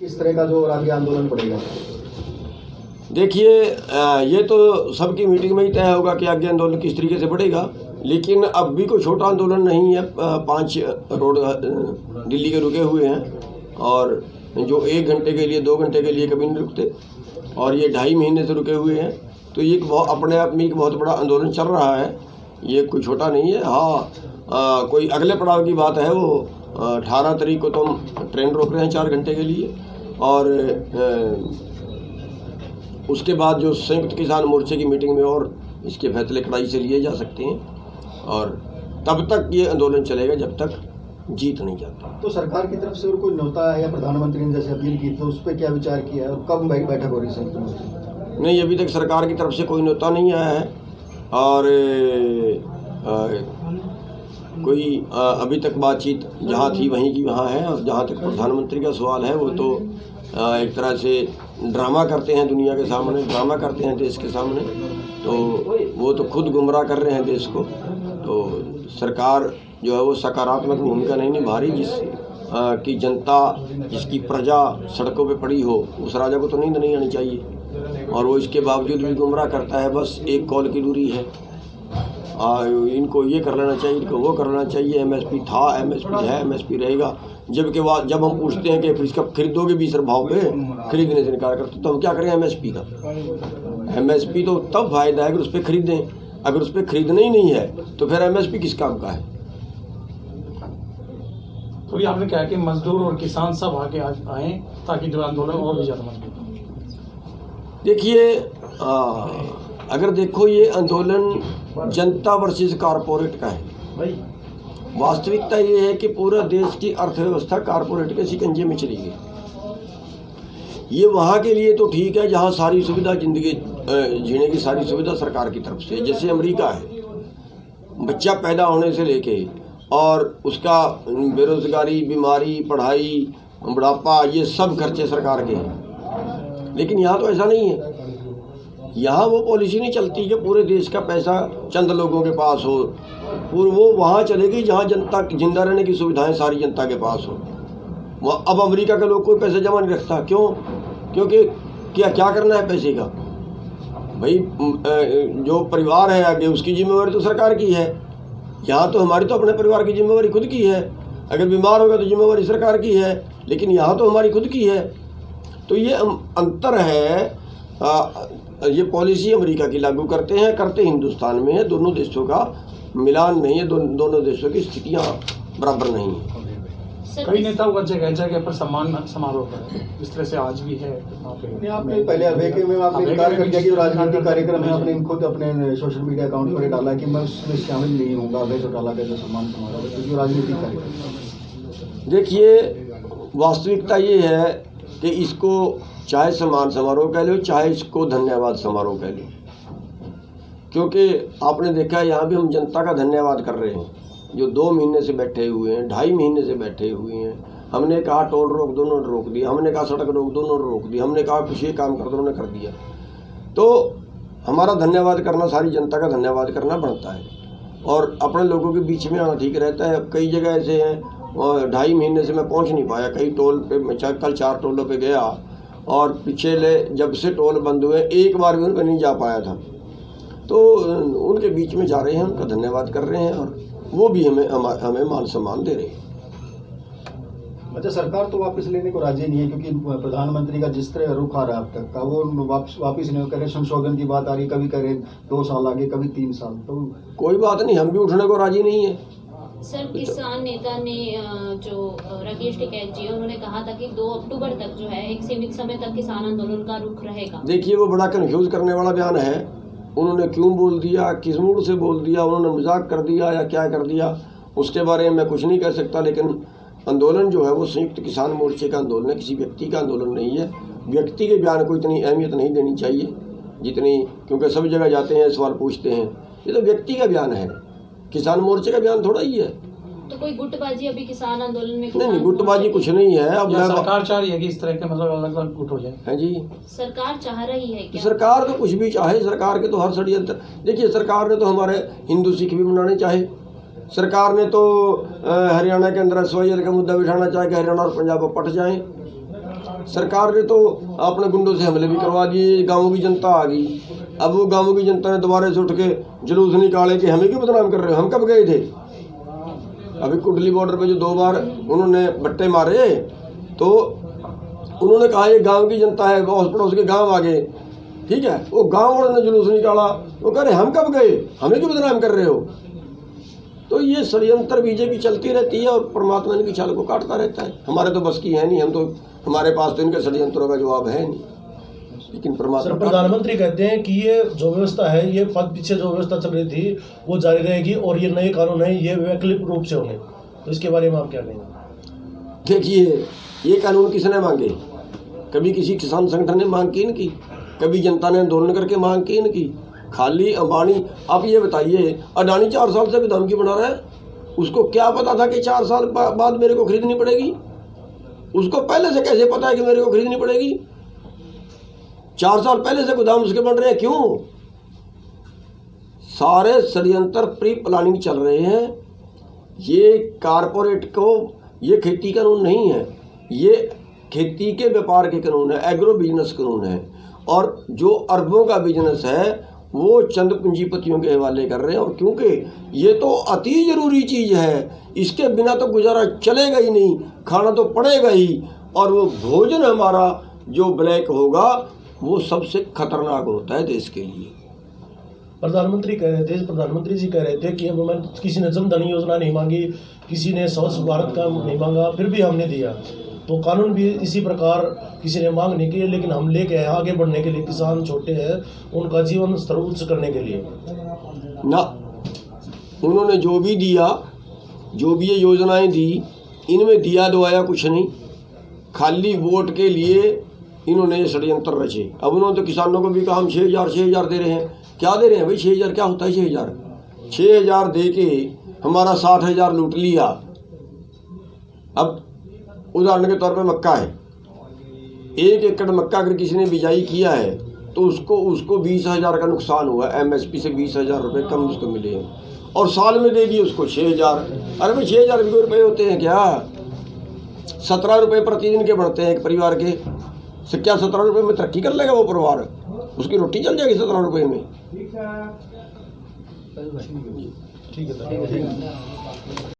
किस तरह का जो आगे आंदोलन पड़ेगा? देखिए, ये तो सबकी मीटिंग में ही तय होगा कि आगे आंदोलन किस तरीके से बढ़ेगा, लेकिन अब भी कोई छोटा आंदोलन नहीं है। 5 रोड दिल्ली के रुके हुए हैं और जो 1 घंटे के लिए 2 घंटे के लिए कभी नहीं रुकते, और ये 2.5 महीने से रुके हुए हैं। तो ये अपने आप में एक बहुत बड़ा आंदोलन चल रहा है, ये कोई छोटा नहीं है। हाँ, कोई अगले पड़ाव की बात है, वो 18 तारीख को तो हम ट्रेन रोक रहे हैं 4 घंटे के लिए, और उसके बाद जो संयुक्त किसान मोर्चे की मीटिंग में और इसके फैसले कड़ाई से लिए जा सकते हैं, और तब तक ये आंदोलन चलेगा जब तक जीत नहीं जाता। तो सरकार की तरफ से और कोई न्योता है या प्रधानमंत्री ने जैसे अपील की थी, उस पर क्या विचार किया है और कब बैठक हो रही है संयुक्त मोर्चे? नहीं, अभी तक सरकार की तरफ से कोई न्योता नहीं आया है, और कोई अभी तक बातचीत जहाँ थी वहीं की वहाँ है। और जहाँ तक प्रधानमंत्री का सवाल है, वो तो एक तरह से ड्रामा करते हैं दुनिया के सामने, ड्रामा करते हैं देश के सामने, तो वो तो खुद गुमराह कर रहे हैं देश को। तो सरकार जो है वो सकारात्मक भूमिका नहीं निभा रही, जिसकी जनता, जिसकी प्रजा सड़कों पे पड़ी हो, उस राजा को तो नींद नहीं आनी चाहिए, और वो इसके बावजूद भी गुमराह करता है। बस एक कॉल की दूरी है, इनको ये कर लेना चाहिए, इनको वो कर लेना चाहिए। एमएसपी था, एमएसपी है, एमएसपी रहेगा। जबकि जब हम पूछते हैं कि फिर इसका खरीदोगे भी सर भाव पे, खरीदने से इनकार करते, तो हम क्या करें एमएसपी का? एमएसपी तो तब फायदा है अगर उस पर खरीदें, अगर उस पर खरीदना ही नहीं है तो फिर एमएसपी किस काम का है? तो ये आपने कहा कि मजदूर और किसान सब आगे आए ताकि जो आंदोलन और भी ज़्यादा मजबूत हो। देखिए, अगर देखो, ये आंदोलन जनता वर्सेस कारपोरेट का है। वास्तविकता ये है कि पूरा देश की अर्थव्यवस्था कारपोरेट के शिकंजे में चली गई। ये वहाँ के लिए तो ठीक है जहाँ सारी सुविधा, जिंदगी जीने की सारी सुविधा सरकार की तरफ से, जैसे अमेरिका है, बच्चा पैदा होने से लेके और उसका बेरोजगारी, बीमारी, पढ़ाई, बुढ़ापा, ये सब खर्चे सरकार के हैं। लेकिन यहाँ तो ऐसा नहीं है। यहाँ वो पॉलिसी नहीं चलती कि पूरे देश का पैसा चंद लोगों के पास हो, वो वहाँ चलेगी जहाँ जनता जिंदा रहने की सुविधाएं सारी जनता के पास हो। अब अमेरिका के लोग कोई पैसा जमा नहीं रखता, क्यों? क्योंकि क्या करना है पैसे का? भाई, जो परिवार है आगे, उसकी जिम्मेवारी तो सरकार की है। यहाँ तो हमारी तो अपने परिवार की जिम्मेवारी खुद की है, अगर बीमार होगा तो जिम्मेवारी सरकार की है, लेकिन यहाँ तो हमारी खुद की है। तो ये अंतर है। ये पॉलिसी अमेरिका की लागू करते हैं, करते हिंदुस्तान में है। दोनों देशों का मिलान नहीं है, दोनों देशों की स्थितियाँ बराबर नहीं है। कई नेताओं का जगह जगह पर सम्मान समारोह है, इस तरह से आज भी है। आपने पहले अवेके में आपने इनकार कर दिया कि राजनीतिक कार्यक्रम है, आपने खुद अपने सोशल मीडिया अकाउंट पर डाला कि मैं उसमें शामिल नहीं होऊंगा अभय चौटाला का जो सम्मान समारोह, क्योंकि राजनीतिक कार्यक्रम। देखिए, वास्तविकता ये है कि इसको चाहे सम्मान समारोह कह लो, चाहे इसको धन्यवाद समारोह कह लो, क्योंकि आपने देखा है यहाँ भी हम जनता का धन्यवाद कर रहे हैं जो 2 महीने से बैठे हुए हैं, 2.5 महीने से बैठे हुए हैं। हमने कहा टोल रोक, दोनों ने रोक दिया। हमने कहा सड़क रोक, दोनों ने रोक दिया। हमने कहा कुछ ये काम कर, दोनों ने कर दिया। तो हमारा धन्यवाद करना, सारी जनता का धन्यवाद करना बनता है, और अपने लोगों के बीच में आना ठीक रहता है। कई जगह ऐसे हैं, 2.5 महीने से मैं पहुँच नहीं पाया कई टोल पे। मैं कल 4 टोलों पर गया, और पिछले जब से टोल बंद हुए एक बार भी उन पर नहीं जा पाया था। तो उनके बीच में जा रहे हैं, उनका धन्यवाद कर रहे हैं, और वो भी हमें मान सम्मान दे रहे हैं। अच्छा, सरकार तो वापस लेने को राजी नहीं है, क्योंकि प्रधानमंत्री का जिस तरह रुख आ रहा है अब तक का, वो वापस नहीं करे। संशोधन की बात आ रही, कभी करे 2 साल आगे, कभी 3 साल। तो कोई बात नहीं, हम भी उठने को राजी नहीं है। सर, किसान नेता ने जो राकेश टिकैत जी, उन्होंने कहा था कि 2 अक्टूबर तक जो है एक सीमित समय तक किसान आंदोलन का रुख रहेगा। देखिए, वो बड़ा कन्फ्यूज करने वाला बयान है। उन्होंने क्यों बोल दिया, किस मूड से बोल दिया, उन्होंने मजाक कर दिया या क्या कर दिया, उसके बारे में मैं कुछ नहीं कह सकता। लेकिन आंदोलन जो है वो संयुक्त किसान मोर्चे का आंदोलन है, किसी व्यक्ति का आंदोलन नहीं है। व्यक्ति के बयान को इतनी अहमियत नहीं देनी चाहिए जितनी, क्योंकि सब जगह जाते हैं, सवाल पूछते हैं। ये तो व्यक्ति का बयान है, किसान मोर्चे का बयान थोड़ा ही है। तो कोई गुटबाजी अभी किसान आंदोलन में? नहीं, गुटबाजी कुछ नहीं है। अब सरकार चाह रही है कि इस तरह के मतलब अलग अलग गुट हो जाए? है जी, सरकार चाह रही है क्या? सरकार तो कुछ भी चाहे, सरकार के तो हर षड्यंत्र। देखिए, सरकार ने तो हमारे हिंदू सिख भी मनाने चाहे, सरकार ने तो हरियाणा के अंदर SYL का मुद्दा बिठाना चाहे कि हरियाणा और पंजाब पट जाएं। सरकार ने तो अपने गुंडों से हमले भी करवा दिए, गाँव की जनता आ गई। अब वो गाँव की जनता ने दोबारा से उठ के जुलूस निकाले कि हमें क्यों बदनाम कर रहे हो, हम कब गए थे। अभी कुंडली बॉर्डर पे जो 2 बार उन्होंने बट्टे मारे तो उन्होंने कहा ये गांव की जनता है, पड़ोस पड़ोस के गांव आ गए, ठीक है। वो गांव वालों ने जुलूस निकाला, वो कह रहे हम कब गए, हमें क्यों बदनाम कर रहे हो। तो ये षड्यंत्र बीजेपी चलती रहती है और परमात्मा इनकी चाल को काटता रहता है। हमारे तो बस की है नहीं, हम तो हमारे पास तो इनके षड्यंत्रों का जवाब है नहीं, लेकिन परमात्मा। प्रधानमंत्री कहते हैं कि ये जो व्यवस्था है, ये पीछे जो व्यवस्था चल रही थी वो जारी रहेगी और ये नए कानून है ये वैकल्पिक रूप से होंगे, तो इसके बारे में आप क्या कहेंगे। देखिए, ये कानून किसने मांगे, कभी किसी किसान संगठन ने मांग की इनकी, कभी जनता ने आंदोलन करके मांग की इनकी। खाली अंबानी, आप ये बताइए अडानी 4 साल से भी धमकी बना रहा है, उसको क्या पता था कि 4 साल बाद मेरे को खरीदनी पड़ेगी। उसको पहले से कैसे पता है कि मेरे को खरीदनी पड़ेगी। 4 साल पहले से गोदाम उसके बन रहे हैं, क्यों। सारे षड्यंत्र प्री प्लानिंग चल रहे हैं। ये कारपोरेट को, ये खेती कानून नहीं है, ये खेती के व्यापार के कानून है, एग्रो बिजनेस कानून है। और जो अरबों का बिजनेस है वो चंद पूंजीपतियों के हवाले कर रहे हैं। और क्योंकि ये तो अति ज़रूरी चीज़ है, इसके बिना तो गुजारा चलेगा ही नहीं, खाना तो पड़ेगा ही। और वो भोजन हमारा जो ब्लैक होगा वो सबसे खतरनाक होता है देश के लिए। प्रधानमंत्री कह रहे थे, प्रधानमंत्री जी कह रहे थे कि अब किसी ने जनधन योजना नहीं मांगी, किसी ने स्वच्छ भारत का नहीं मांगा, फिर भी हमने दिया। तो कानून भी इसी प्रकार किसी ने मांग नहीं की, लेकिन हम लेके आए आगे बढ़ने के लिए। किसान छोटे हैं, उनका जीवन स्तर उच्च करने के लिए ना, उन्होंने जो भी दिया, जो भी ये योजनाएं दी, इनमें दिया दुआया कुछ नहीं, खाली वोट के लिए इन्होंने ये षड्यंत्र रचे। अब उन्होंने तो किसानों को भी कहा हम 6,000 दे रहे हैं। क्या दे रहे हैं भाई, 6,000 क्या होता है। 6,000 दे के हमारा 60,000 लूट लिया। अब उदाहरण के तौर पे मक्का है, 1 एकड़ मक्का अगर किसी ने बिजाई किया है तो उसको 20,000 का नुकसान हुआ, MSP से 20,000 रुपये कम उसको मिले हैं, और साल में दे दिए उसको 6,000। अरे भाई 6,000 भी रुपये होते हैं क्या। 17 रुपये प्रतिदिन के बढ़ते हैं एक परिवार के, से क्या 17 रुपये में तरक्की कर लेगा वो परिवार, उसकी रोटी चल जाएगी 17 रुपये में। ठीक है।